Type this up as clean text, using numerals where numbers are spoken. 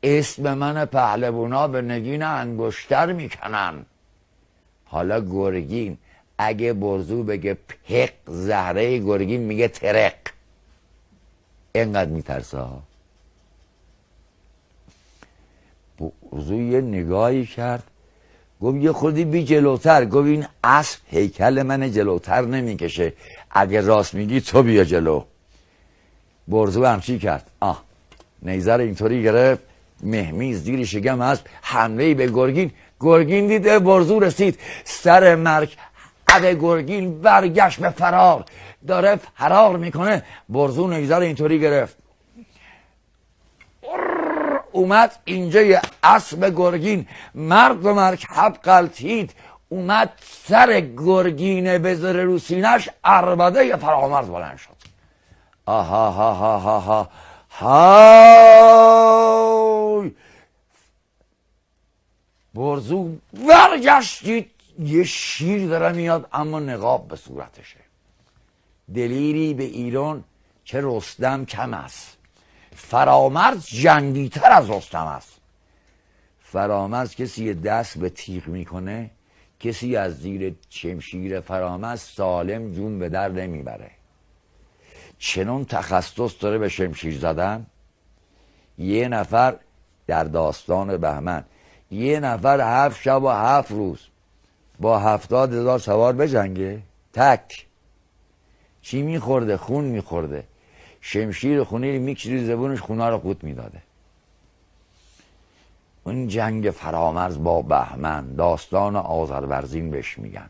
اسم من پهلوانا به نگین انگشتر میکنن. حالا گرگین اگه برزو بگه پق، زهره گرگین میگه ترق. اینقدر میترسه ها. برزو یه نگاهی کرد، گفت یه خودی بی جلوتر. گفت این اسب هیکل من جلوتر نمیکشه، اگه راست میگی تو بیا جلو. برزو همچی کرد، نیزه رو اینطوری گرفت، مهمیز زیر شکم اسب، حمله به گرگین. گرگین دیده برزو رسید، سر مرکب گرگین برگشت به فرار، داره فرار میکنه. برزو نیزه رو اینطوری گرفت، اومد اینجا اسب گرگین، مرد و مرکب قلتید، اومد سر گرگین بذاره رو سینش، عربده فرامرز بلند شد. آها ها ها ها ها های. برزو برگشتید، یه شیر داره میاد اما نقاب به صورتشه. دلیری به ایران که رستم کم است، فرامرز جنگی‌تر از رستم است. فرامرز کسی دست به تیغ میکنه، کسی از زیر شمشیر فرامرز سالم جون به در نمیبره. چنون تخصص داره به شمشیر زدن. یه نفر در داستان بهمن، یه نفر 7 شب و 7 روز با 70,000 سوار بجنگه تک. چی میخورده؟ خون میخورده. شمشیر خونی میکشید زبونش، خونا رو قوت میداده. اون جنگ فرامرز با بهمن، داستان آذربرزین بهش میگن.